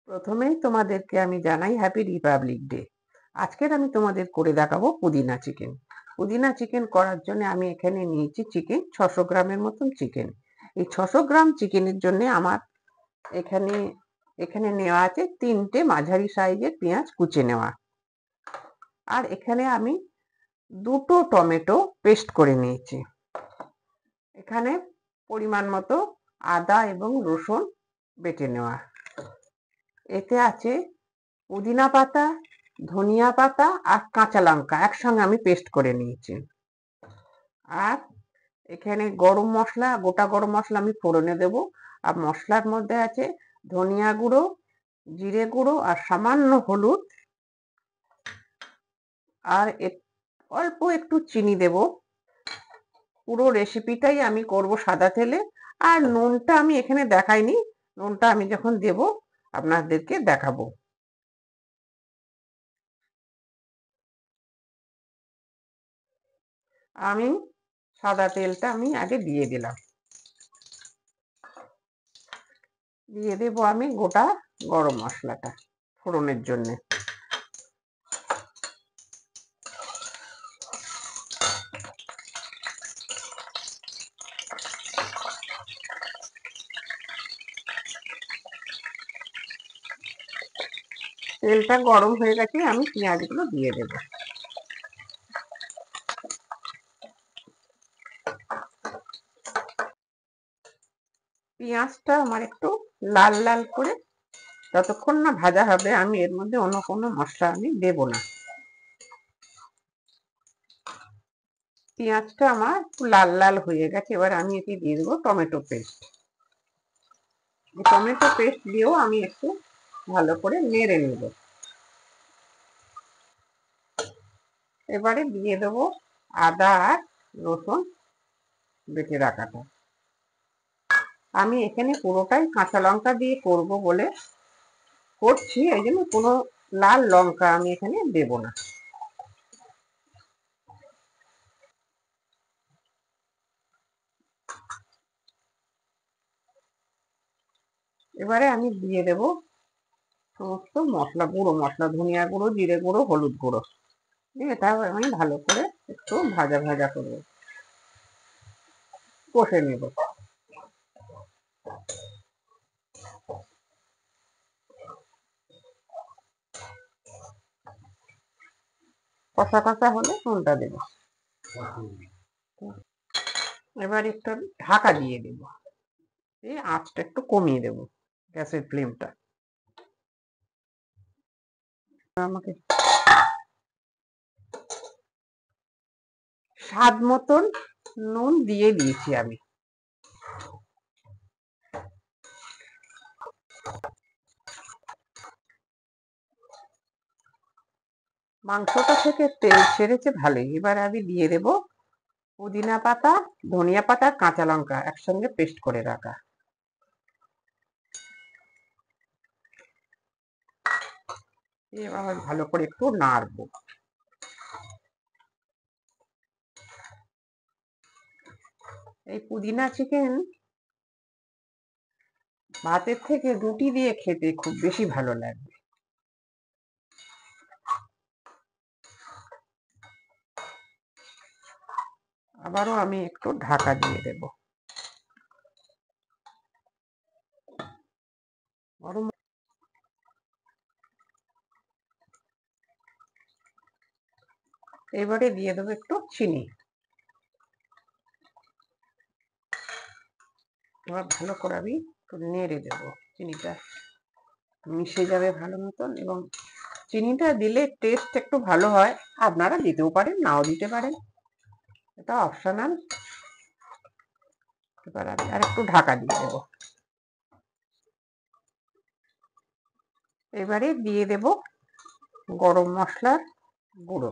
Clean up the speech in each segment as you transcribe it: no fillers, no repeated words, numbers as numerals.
প্রথমেই তোমাদেরকে আমি জানাই হ্যাপি রিপাবলিক ডে। আজকের আমি তোমাদের করে দেখাবো পুদিনা চিকেন। পুদিনা চিকেন করার জন্য আমি এখানে নিয়েছি চিকেন 600 গ্রামের মতন চিকেন। এই 600 গ্রাম চিকেনের জন্য আমার এখানে এখানে নেওয়া আছে 3টে মাঝারি সাইজের পেঁয়াজ কুচে নেওয়া। আর এখানে আমি 2টো টমেটো পেস্ট করে নিয়েছি। এখানে পরিমাণ মতো আদা এবং রসুন বেটে নেওয়া। এতে আছে পুদিনা পাতা, ধনিয়া পাতা আর কাঁচা লঙ্কা একসঙ্গে আমি পেস্ট করে নিয়েছি। আর এখানে গরম মশলা, গোটা গরম মশলা আমি ফোড়নে দেব। আর মশলার মধ্যে আছে ধনিয়া গুঁড়ো, জিরে গুঁড়ো আর সামান্য হলুদ। আর অল্প একটু চিনি দেব। পুরো রেসিপিটাই আমি করব সাদা তেলে। আর নুনটা আমি এখানে দেখাইনি, নুনটা আমি যখন দেব আপনাদেরকে দেখাবো। আমি সাদা তেলটা আমি আগে দিয়ে দিলাম। দিয়ে দেব আমি গোটা গরম মশলাটা ফোড়নের জন্য। তেলটা গরম হয়ে গেছে, আমি পেঁয়াজগুলো দিয়ে দেব। পেঁয়াজটা আমার একটু লাল লাল করে যতক্ষণ না ভাজা হবে আমি এর মধ্যে অন্য কোনো মশলা আমি দেব না। পেঁয়াজটা আমার একটু লাল লাল হয়ে গেছে, এবার আমি এতে দিয়ে দেবো টমেটো পেস্ট। টমেটো পেস্ট দিয়েও আমি একটু ভালো করে নেড়ে নেব। এবারে দিয়ে দেবো আদা আর রসুন বেটে রাখাটা। আমি এখানে পুরোটাই কাঁচা লঙ্কা দিয়ে করব বলে করছি, এই জন্য কোনো লাল লঙ্কা আমি এখানে দেব না। এবারে আমি দিয়ে দেব সমস্ত মশলা, গুঁড়ো মশলা, ধনিয়া গুঁড়ো, জিরে গুঁড়ো, হলুদ গুঁড়ো দিয়ে এটা আমি ভালো করে একটু ভাজা ভাজা করবো, কষে নেব। কষা কষা হলে নুনটা দেব। এবার একটু ঢাকা দিয়ে দেব, এই আঁচটা একটু কমিয়ে দেব, গ্যাসের ফ্লেমটা। আমাকে স্বাদ মতন নুন দিয়ে দিয়েছি আমি। মাংসটা থেকে তেল ছেড়েছে ভালোই। এবার আমি দিয়ে দেব পুদিনা পাতা, ধনিয়া পাতা, কাঁচা লঙ্কা একসঙ্গে পেস্ট করে রাখা। এবার ভালো করে একটু নাড়বো। এই পুদিনা চিকেন ভাতের থেকে রুটি দিয়ে খেতে খুব বেশি ভালো লাগবে। আবারও আমি একটু ঢাকা দিয়ে দেব। গরম এবারে দিয়ে দেবো একটু চিনি। এবার ভালো করে আমি একটু নেড়ে দেবো, চিনিটা মিশে যাবে ভালো মতন। এবং চিনিটা দিলে টেস্ট একটু ভালো হয়, আপনারা দিতেও পারেন নাও দিতে পারেন, এটা অপশনাল। এবার আমি আর একটু ঢাকা দিয়ে দেবো। এবারে দিয়ে দেব গরম মশলার গুঁড়ো।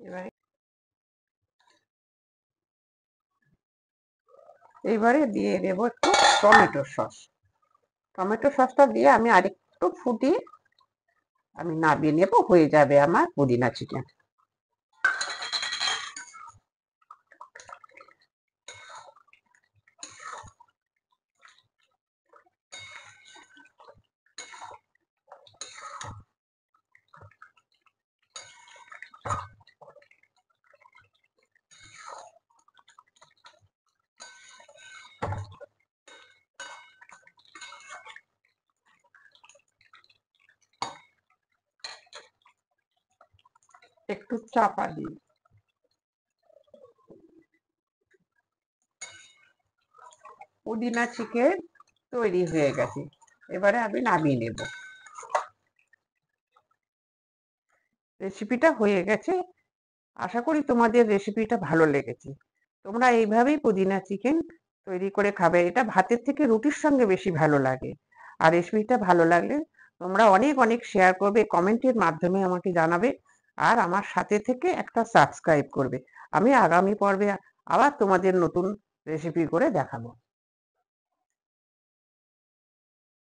এবারে এইবারে দিয়ে দেবো একটু টমেটো সস। টমেটো সসটা দিয়ে আমি আরেকটু ফুটিয়ে আমি নামিয়ে নেব, হয়ে যাবে আমার পুদিনা চিকেন। একটু চাপা দিই। পুদিনা চিকেন তৈরি হয়ে গেছে, এবারে আমি নামিয়ে নেব। রেসিপিটা হয়ে গেছে। আশা করি তোমাদের রেসিপিটা ভালো লেগেছে। তোমরা এইভাবেই পুদিনা চিকেন তৈরি করে খাবে। এটা ভাতের থেকে রুটির সঙ্গে বেশি ভালো লাগে। আর রেসিপিটা ভালো লাগলে তোমরা অনেক অনেক শেয়ার করবে, কমেন্টের মাধ্যমে আমাকে জানাবে, আর আমার সাথে থেকে একটা সাবস্ক্রাইব করবে। আমি আগামী পর্বে আবার তোমাদের নতুন রেসিপি করে দেখাবো।